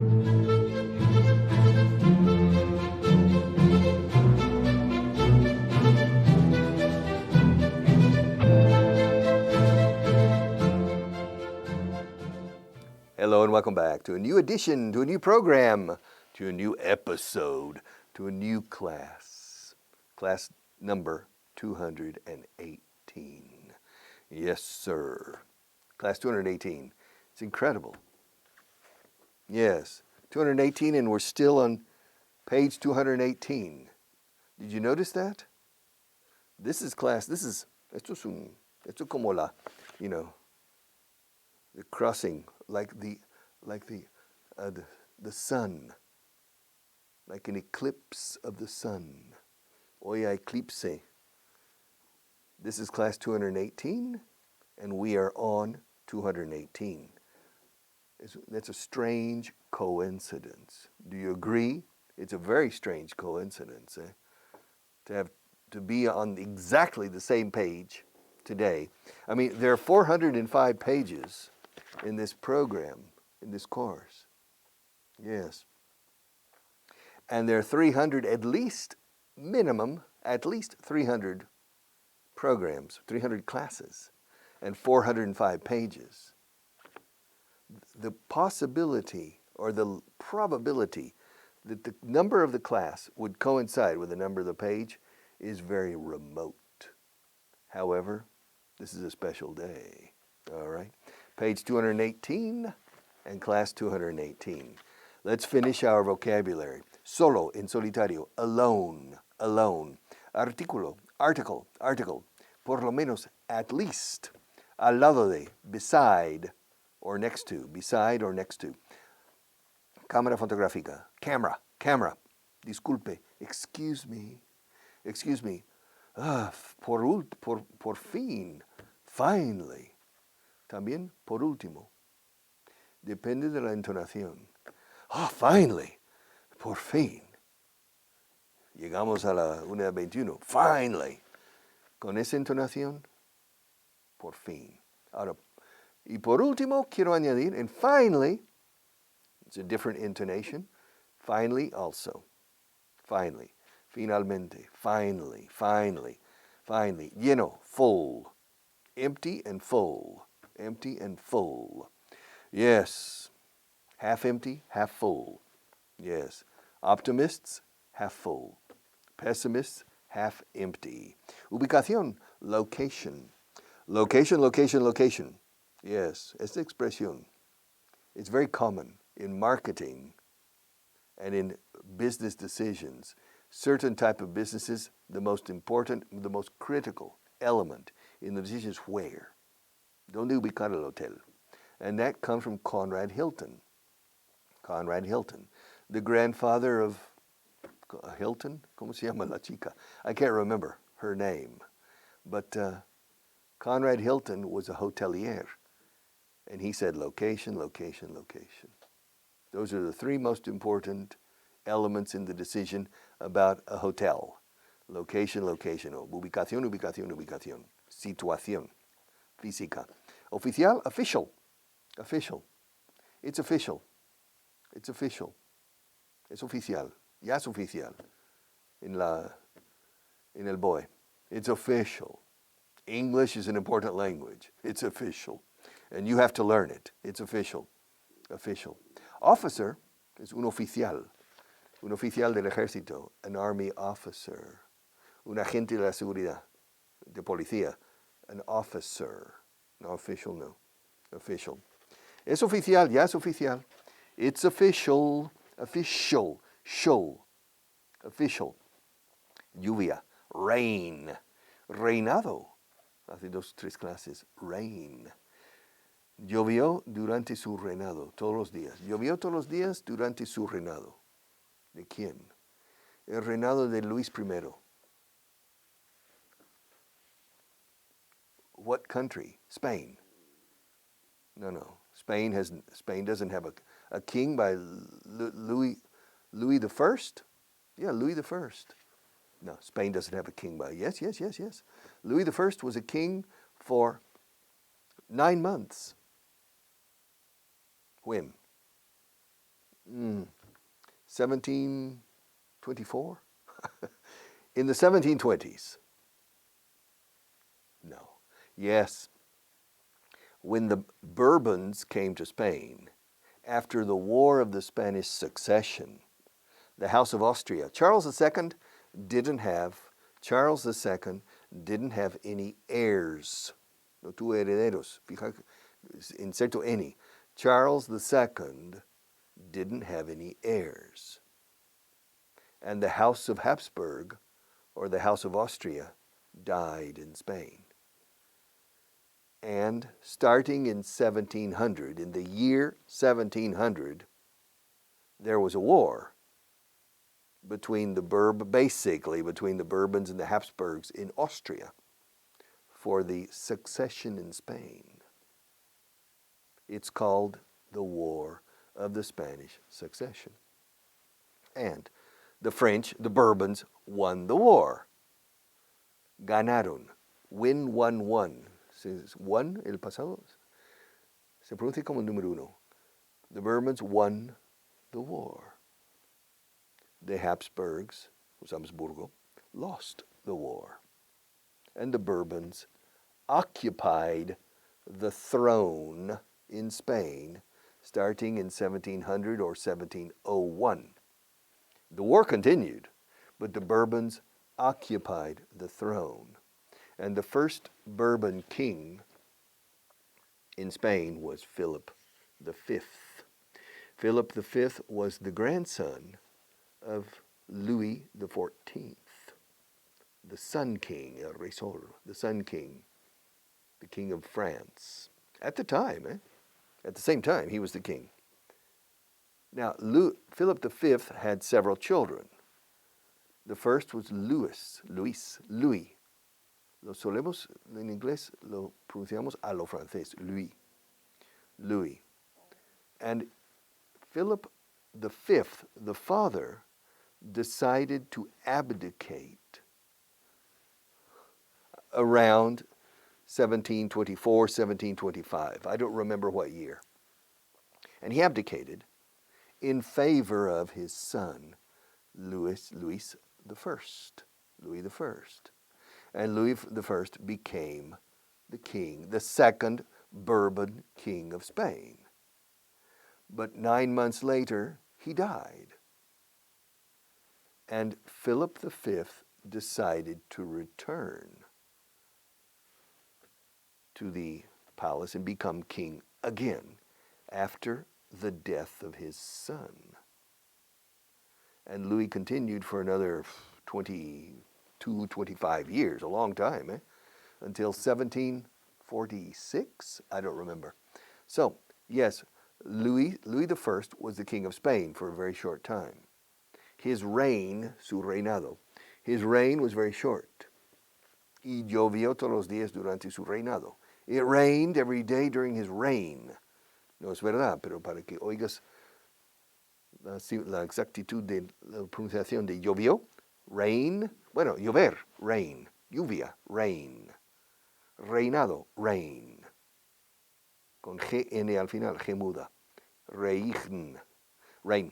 Hello and welcome back to a new edition, to a new program, to a new episode, to a new class. Class number 218. Yes, sir. Class 218. It's incredible. Yes, 218 and we're still on page 218. Did you notice that? This is class, esto es como la, the crossing, like the sun, like an eclipse of the sun. Oya eclipse. This is class 218, and we are on 218. That's a strange coincidence. Do you agree? It's a very strange coincidence, to be on exactly the same page today. I mean, there are 405 pages in this program, in this course. Yes. And there are 300, at least 300 programs, 300 classes, and 405 pages. The possibility or the probability that the number of the class would coincide with the number of the page is very remote. However, this is a special day, all right? Page 218 and class 218. Let's finish our vocabulary. Solo, en solitario, alone, alone. Artículo, article, article. Por lo menos, at least. Al lado de, beside, or next to, beside or next to. Cámara fotográfica, camera, camera. Disculpe, excuse me. Por fin, finally. También, por último. Depende de la entonación. Finally, por fin. Llegamos a la 1:21. Finally. Con esa entonación, por fin. Ahora, y por último, quiero añadir, and finally, it's a different intonation. Finally also. Finally. Finalmente. Finally. Finally. Finally. Lleno. Full. Empty and full. Empty and full. Yes. Half empty, half full. Yes. Optimists, half full. Pessimists, half empty. Ubicación, location. Location, location, location. Yes, esta expresión. It's very common in marketing and in business decisions. Certain type of businesses, the most important, the most critical element in the decision is where. ¿Dónde ubicar el hotel? And that comes from Conrad Hilton. Conrad Hilton, the grandfather of Hilton. ¿Cómo se llama la chica? I can't remember her name. But Conrad Hilton was a hotelier. And he said location, location, location. Those are the three most important elements in the decision about a hotel. Location, location. Ubicación, ubicación, ubicación. Situación. Física. Oficial, official. Official. It's official. It's official. Es oficial. Ya es oficial. En el BOE. It's official. English is an important language. It's official. And you have to learn it. It's official. Official. Officer is un oficial. Un oficial del ejército. An army officer. Un agente de la seguridad. De policía. An officer. No, official, no. Official. Es oficial, ya es oficial. It's official. Official. Show. Official. Lluvia. Rain. Reinado. Hace 2-3 clases. Rain. Llovió durante su reinado. Todos los días. Llovió todos los días durante su reinado. ¿De quién? El reinado de Luis I. What country? Spain. No. Spain doesn't have a king by Louis the First. Yeah, Louis the First. No, Spain doesn't have a king by. Yes. Louis the First was a king for 9 months. When? 1724? In the 1720s. No. Yes. When the Bourbons came to Spain, after the War of the Spanish Succession, the House of Austria, Charles II didn't have any heirs. No tuvo herederos. Fija, inserto any. Charles II didn't have any heirs. And the House of Habsburg, or the House of Austria, died in Spain. And starting in 1700, in the year 1700, there was a war between the Bourbons and the Habsburgs in Austria for the succession in Spain. It's called the War of the Spanish Succession. And the French, the Bourbons, won the war. Ganaron. Win, won. Won, el pasado, se pronuncia como el número uno. The Bourbons won the war. The Habsburgs, Habsburgo, lost the war. And the Bourbons occupied the throne in Spain starting in 1700 or 1701. The war continued, but the Bourbons occupied the throne. And the first Bourbon king in Spain was Philip V. Philip V was the grandson of Louis XIV, the Sun King, El Rey Sol, the Sun King, the King of France. At the same time, he was the king. Now, Philip V had several children. The first was Louis. Lo solemos, en inglés, lo pronunciamos a lo francés, Louis. And Philip V, the father, decided to abdicate around 1724, 1725. I don't remember what year. And he abdicated in favor of his son, Louis I. And Louis I became the king, the second Bourbon king of Spain. But 9 months later, he died. And Philip V decided to return to the palace and become king again after the death of his son. And Louis continued for another 22, 25 years, a long time, until 1746? I don't remember. So, yes, Louis I was the king of Spain for a very short time. His reign, su reinado, his reign was very short. Y llovió todos los días durante su reinado. It rained every day during his reign. No es verdad, pero para que oigas la exactitud de la pronunciación de llovió, rain, bueno, llover, rain, lluvia, rain, reinado, rain, con G-N al final, G muda, reign, rain.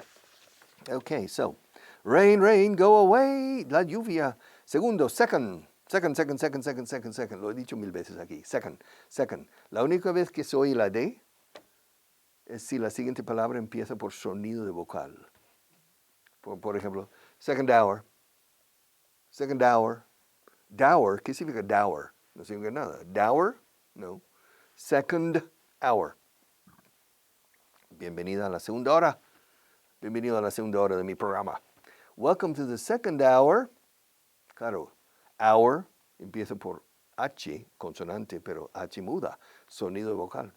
Okay, so, rain, go away, la lluvia. Segundo, second, lo he dicho 1000 veces aquí, second. La única vez que se oye la D es si la siguiente palabra empieza por sonido de vocal. Por ejemplo, second hour. Dower, ¿qué significa dower? No significa nada. Dower, no. Second hour. Bienvenida a la segunda hora. Bienvenido a la segunda hora de mi programa. Welcome to the second hour. Claro, hour empieza por H, consonante, pero H muda, sonido vocal.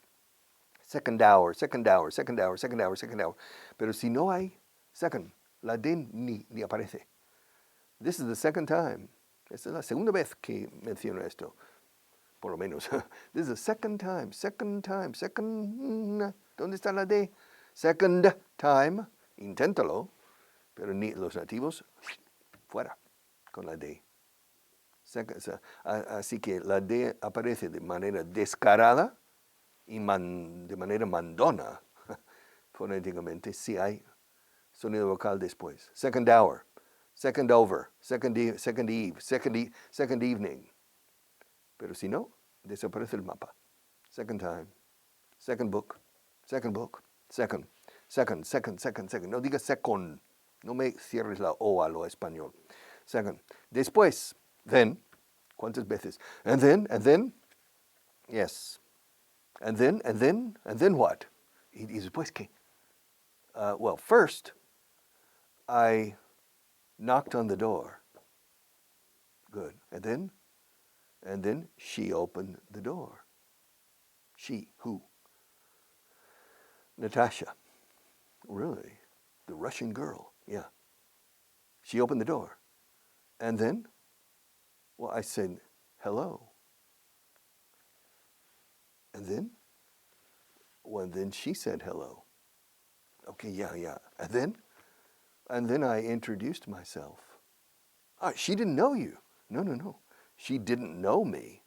Second hour. Pero si no hay second, la D ni aparece. This is the second time. Esta es la segunda vez que menciono esto, por lo menos. This is the second time. ¿Dónde está la D? Second time, inténtalo, pero ni los nativos, fuera con la D. Así que la D aparece de manera descarada y de manera mandona, fonéticamente, si hay sonido vocal después. Second hour, second over, second eve, second evening. Pero si no, desaparece el mapa. Second time, second book, second, second. No digas second. No me cierres la O a lo español. Second. Después, then. ¿Cuántas veces? And then, yes. And then what? Y después qué? Well, first, I knocked on the door. Good. And then she opened the door. She, who? Natasha. Really? The Russian girl, yeah. She opened the door. And then, well, I said, hello. And then? Well, then she said hello. Okay, yeah. And then I introduced myself. She didn't know you. No. She didn't know me.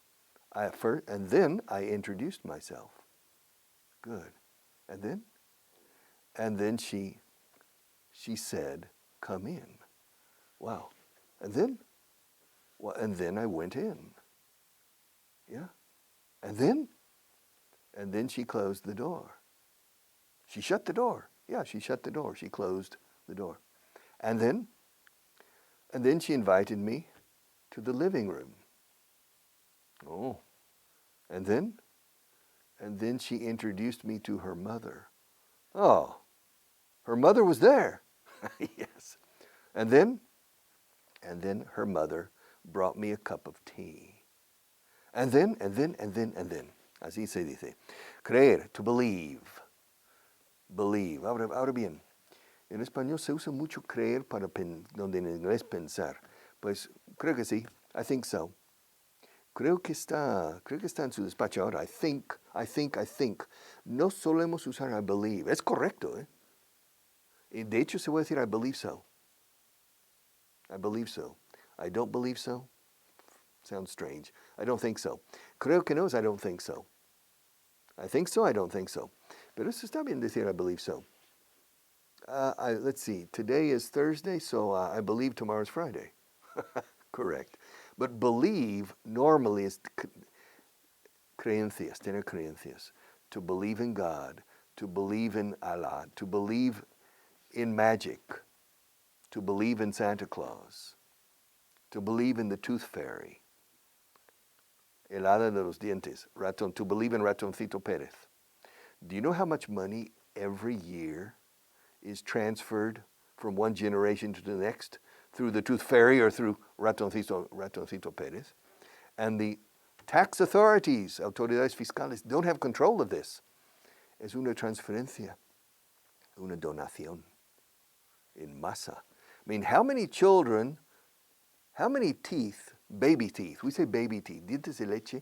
And then I introduced myself. Good. And then she said, come in. Wow. And then? Well, and then I went in. Yeah. And then she closed the door. She shut the door. Yeah, she shut the door. She closed the door. And then she invited me to the living room. Oh. And then she introduced me to her mother. Oh. Her mother was there. Yes. And then her mother brought me a cup of tea. And then. Así se dice. Creer, to believe. Believe. Ahora bien, en español se usa mucho creer para donde en inglés pensar. Pues creo que sí. I think so. Creo que está en su despacho ahora. I think. No solemos usar I believe. Es correcto, ¿eh? Y de hecho se puede decir I believe so. I believe so. I don't believe so. Sounds strange. I don't think so. Creo que no es I don't think so. I think so, I don't think so. Pero eso está bien decir I believe so. Let's see. Today is Thursday, so I believe tomorrow's Friday. Correct. But believe normally is creencias, tener creencias. To believe in God, to believe in Allah, to believe in magic, to believe in Santa Claus, to believe in the tooth fairy, el hada de los dientes, to believe in Ratoncito Pérez. Do you know how much money every year is transferred from one generation to the next through the tooth fairy or through Ratoncito Pérez? And the tax authorities, autoridades fiscales, don't have control of this. Es una transferencia, una donación in masa. I mean, how many teeth, baby teeth, we say baby teeth, dientes de leche,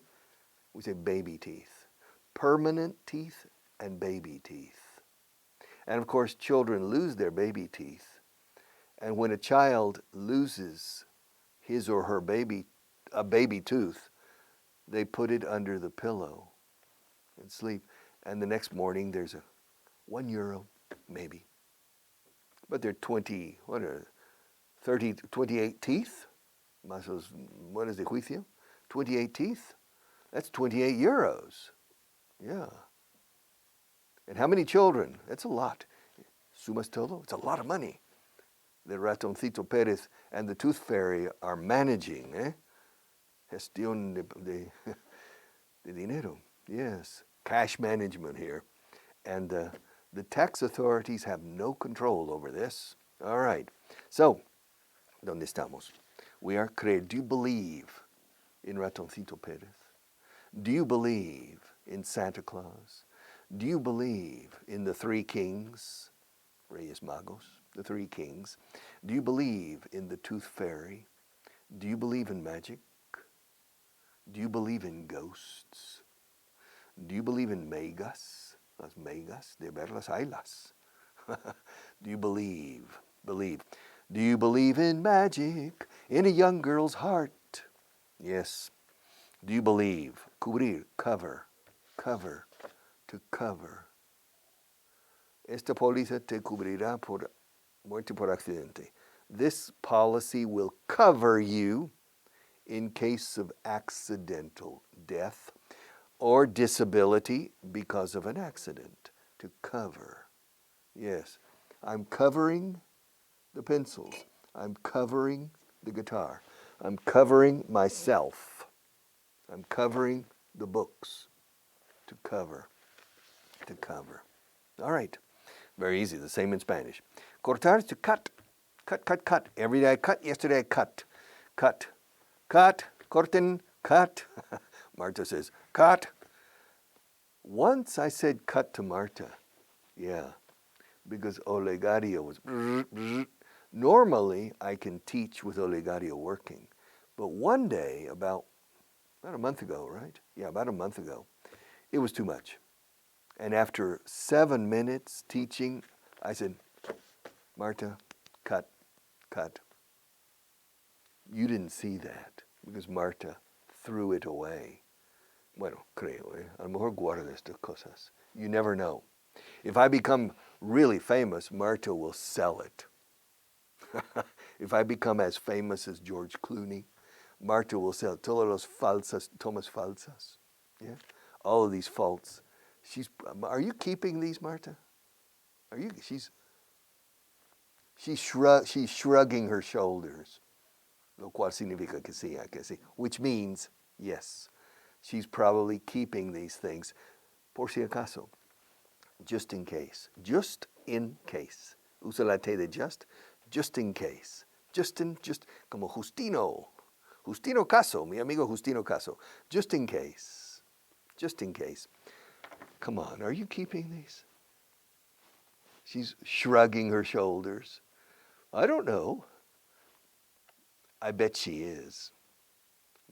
we say baby teeth, permanent teeth and baby teeth. And of course, children lose their baby teeth. And when a child loses his or her a baby tooth, they put it under the pillow and sleep. And the next morning, there's a €1, maybe. But they're 28 teeth. Más los buenos de juicio. 28 teeth. That's €28. Yeah. And how many children? That's a lot. Sumas todo. It's a lot of money. The Ratoncito Pérez and the Tooth Fairy are managing, Gestión de dinero. Yes. Cash management here. And the tax authorities have no control over this. All right. So, ¿dónde estamos? We are creer. Do you believe in Ratoncito Pérez? Do you believe in Santa Claus? Do you believe in the three kings, Reyes Magos, the three kings? Do you believe in the Tooth Fairy? Do you believe in magic? Do you believe in ghosts? Do you believe in megas? Las megas, de ver las haylas. Do you believe? Do you believe in magic in a young girl's heart? Yes. Do you believe? Cubrir, cover, to cover. Esta póliza te cubrirá por Muerte por accidente. This policy will cover you in case of accidental death or disability because of an accident. To cover. Yes. I'm covering the pencils. I'm covering the guitar. I'm covering myself. I'm covering the books. To cover. To cover. All right. Very easy. The same in Spanish. Cortar is to cut. Cut, cut, cut. Every day I cut. Yesterday I cut. Cut. Cut. Corten. Cut. Marta says, cut. Once I said cut to Marta. Yeah. Because Olegario was... Brr, brr. Normally, I can teach with Olegario working. But one day, about a month ago, right? Yeah, about a month ago, it was too much. And after 7 minutes teaching, I said, Marta, cut, cut. You didn't see that because Marta threw it away. Bueno, creo, A lo mejor guarda estas cosas. You never know. If I become really famous, Marta will sell it. If I become as famous as George Clooney, Marta will sell todos los falsas, tomas falsas. Yeah? All of these faults. Are you keeping these, Marta? Are you? She's shrugging her shoulders. Lo cual significa que sí, which means yes. She's probably keeping these things por si acaso, just in case. Just in case. Usa la T de just in case. Just como Justino. Justino Caso, mi amigo Justino Caso. Just in case. Just in case. Come on, are you keeping these? She's shrugging her shoulders. I don't know. I bet she is.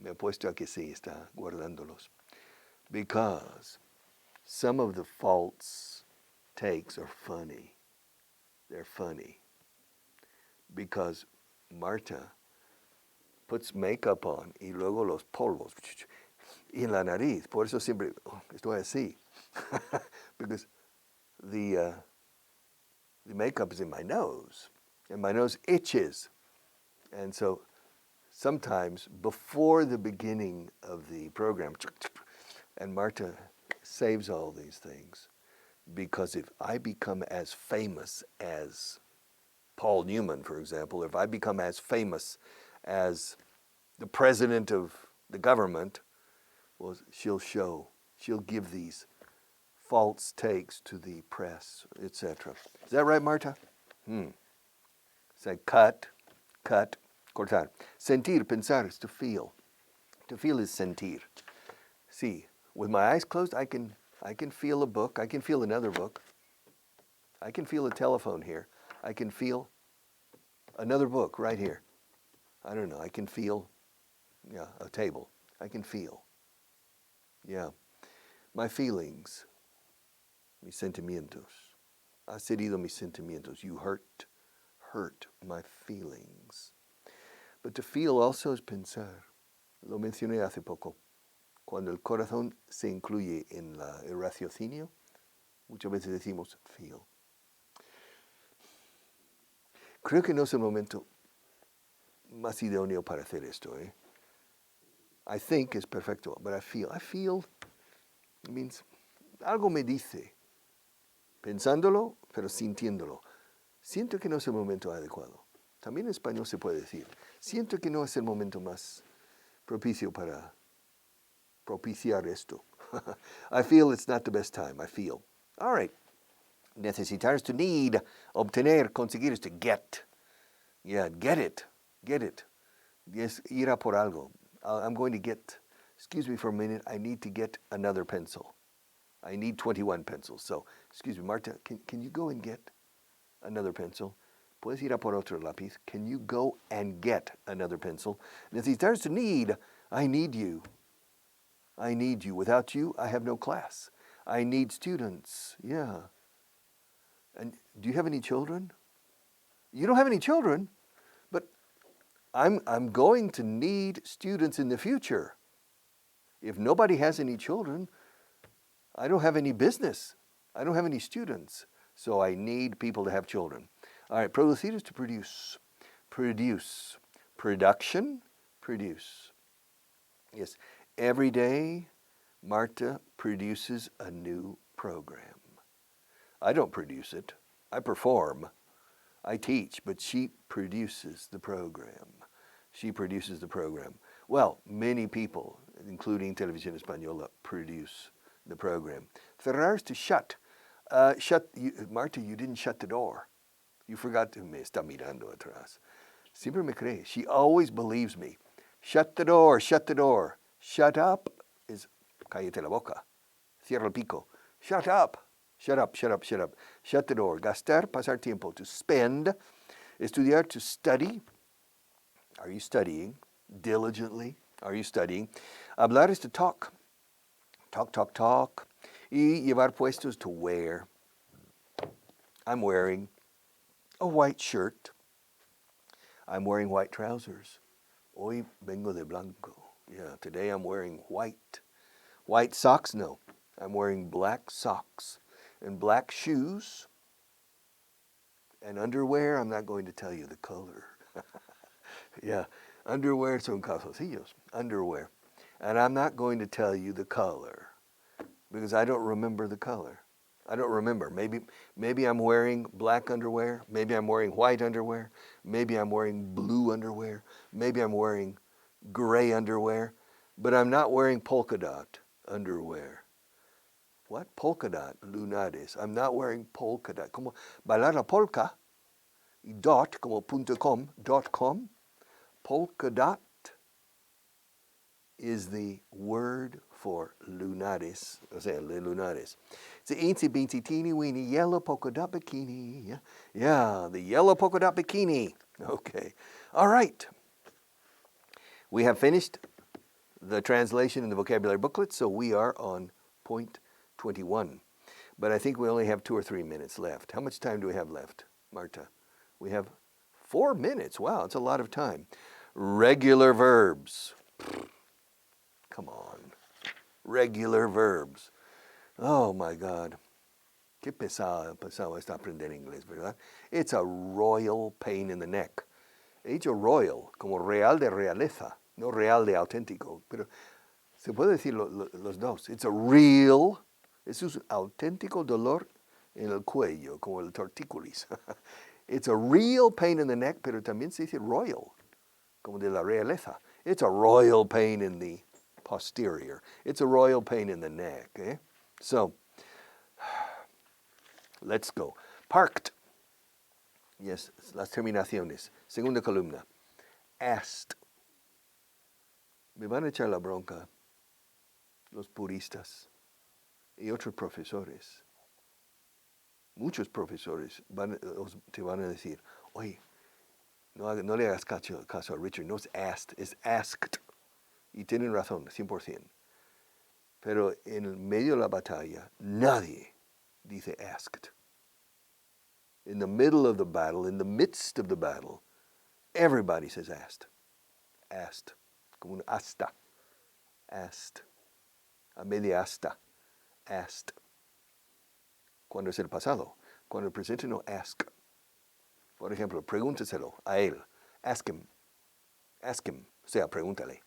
Me apuesto a que sí está guardándolos. Because some of the false takes are funny. They're funny. Because Marta puts makeup on y luego los polvos y en la nariz. Por eso siempre estoy así. Because the makeup is in my nose. And my nose itches. And so sometimes before the beginning of the program, and Marta saves all these things, because if I become as famous as Paul Newman, for example, if I become as famous as the president of the government, well, she'll give these false takes to the press, etc. Is that right, Marta? Say cut, cortar. Sentir, pensar is to feel. To feel is sentir. See, with my eyes closed, I can feel a book. I can feel another book. I can feel a telephone here. I can feel another book right here. I don't know. I can feel, a table. I can feel. Yeah. My feelings. Mis sentimientos. Has herido mis sentimientos. You hurt my feelings. But to feel also is pensar. Lo mencioné hace poco. Cuando el corazón se incluye en el raciocinio, muchas veces decimos feel. Creo que no es el momento más idóneo para hacer esto. I think is perfecto, but I feel means algo me dice. Pensándolo, pero sintiéndolo. Siento que no es el momento adecuado. También en español se puede decir. Siento que no es el momento más propicio para propiciar esto. I feel it's not the best time. I feel. All right. Necesitar is to need. Obtener, conseguir is to get. Yeah, get it. Get it. Yes, ir a por algo. I'm going to get, excuse me for a minute, I need to get another pencil. I need 21 pencils. So, excuse me, Marta, can you go and get another pencil? Puedes ir a por otro lápiz. Can you go and get another pencil? Necesitar is to need. I need you. I need you. Without you, I have no class. I need students. Yeah. And do you have any children? You don't have any children, but I'm going to need students in the future. If nobody has any children, I don't have any business. I don't have any students. So I need people to have children. All right, producir is to produce. Produce. Production, produce. Yes, every day Marta produces a new program. I don't produce it. I perform. I teach, but she produces the program. She produces the program. Well, many people, including Televisión Española, produce the program. Cerrar is to shut. Marta, you didn't shut the door. You forgot to. Me está mirando atrás. Siempre me cree. She always believes me. Shut the door, shut the door. Shut up is cállate la boca. Cierra el pico. Shut up. Shut up, shut up, shut up. Shut the door. Gastar, pasar tiempo. To spend. Estudiar, to study. Are you studying? Diligently. Are you studying? Hablar is to talk. Talk, talk, talk. Y llevar puestos, to wear. I'm wearing a white shirt. I'm wearing white trousers. Hoy vengo de blanco. Yeah, today I'm wearing white. White socks? No. I'm wearing black socks. And black shoes. And underwear, I'm not going to tell you the color. Yeah, underwear son calzoncillos. Underwear. And I'm not going to tell you the color. Because I don't remember the color. I don't remember. Maybe I'm wearing black underwear. Maybe I'm wearing white underwear. Maybe I'm wearing blue underwear. Maybe I'm wearing gray underwear. But I'm not wearing polka dot underwear. What? Polka dot, lunares. I'm not wearing polka dot. Como bailar la polka. Y dot, como .com. Polka dot is the word for lunares, o sea, le lunares. It's the eensy beensy teeny weeny yellow polka dot bikini. Yeah, the yellow polka dot bikini. Okay. All right. We have finished the translation in the vocabulary booklet, so we are on point 21. But I think we only have 2 or 3 minutes left. How much time do we have left, Marta? We have 4 minutes. Wow, it's a lot of time. Regular verbs. Come on. Regular verbs. Oh my God. Qué pesado está aprender inglés, ¿verdad? It's a royal pain in the neck. He dicho royal, como real de realeza, no real de auténtico. Pero se puede decir los dos. It's a real, es un auténtico dolor en el cuello, como el tortícolis. It's a real pain in the neck, pero también se dice royal, como de la realeza. It's a royal pain in the posterior. It's a royal pain in the neck. Eh? So, let's go. Parked. Yes, las terminaciones. Segunda columna. Asked. Me van a echar la bronca los puristas y otros profesores. Muchos profesores te van a decir, oye, no le hagas caso a Richard, no es asked, es asked. Y tienen razón, 100%. Pero en medio de la batalla, nadie dice asked. In the middle of the battle, in the midst of the battle, everybody says asked. Asked. Como un hasta. Asked. A media hasta. Asked. Cuando es el pasado. Cuando el presente no ask. Por ejemplo, pregúnteselo a él. Ask him. Ask him. O sea, pregúntale.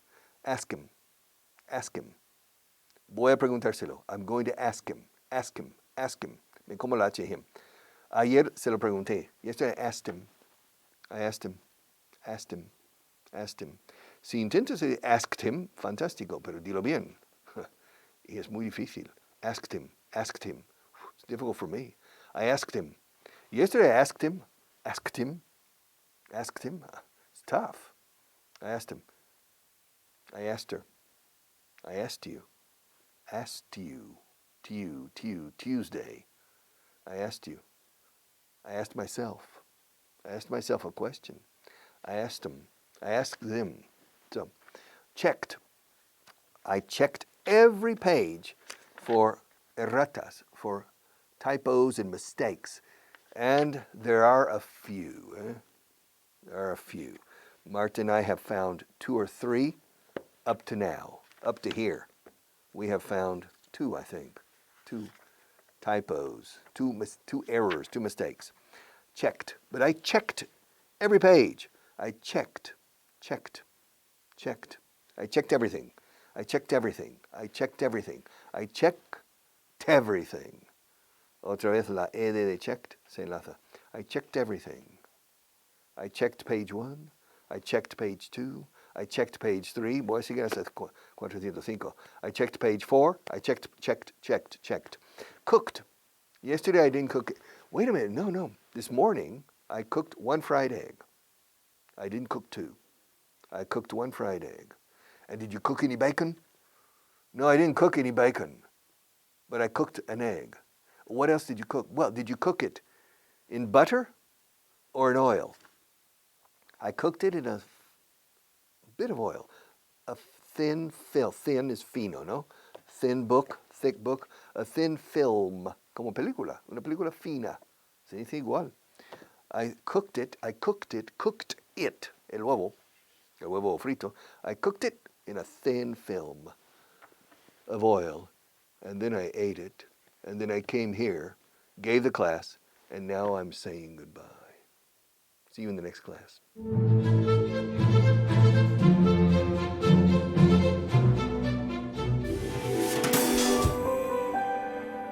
Ask him. Ask him. Voy a preguntárselo. I'm going to ask him. Ask him. Ask him. Me como la H him. Ayer se lo pregunté. Yesterday I asked him. I asked him. Asked him. Asked him. Si intentas decir asked him, fantástico, pero dilo bien. Y es muy difícil. Asked him. Asked him. It's difficult for me. I asked him. Yesterday I asked him. Asked him. Asked him. It's tough. I asked him. I asked her. I asked you. Asked you. Tuesday. I asked you. I asked myself. I asked myself a question. I asked them. I asked them. So, checked. I checked every page for erratas, for typos and mistakes. And there are a few. There are a few. Marta and I have found 2 or 3 up to now. Up to here. We have found 2, I think. 2 typos, 2 errors, 2 mistakes. checked. But I checked every page. I checked. I checked everything. I checked everything. I checked everything. I checked everything. Otra vez la E de checked se enlaza. I checked everything. I checked page 1. I checked page 2. I checked page 3. Voy a seguir hasta 405. I checked page 4. I checked. Cooked. Yesterday I didn't cook. Wait a minute. No. This morning I cooked 1 fried egg. I didn't cook 2. I cooked 1 fried egg. And did you cook any bacon? No, I didn't cook any bacon. But I cooked an egg. What else did you cook? Well, did you cook it in butter or in oil? I cooked it in a bit of oil. A thin film. Thin is fino, ¿no? Thin book, thick book. A thin film, como película. Una película fina. Se dice igual. I cooked it, cooked it, el huevo frito. I cooked it in a thin film of oil, and then I ate it, and then I came here, gave the class, and now I'm saying goodbye. See you in the next class.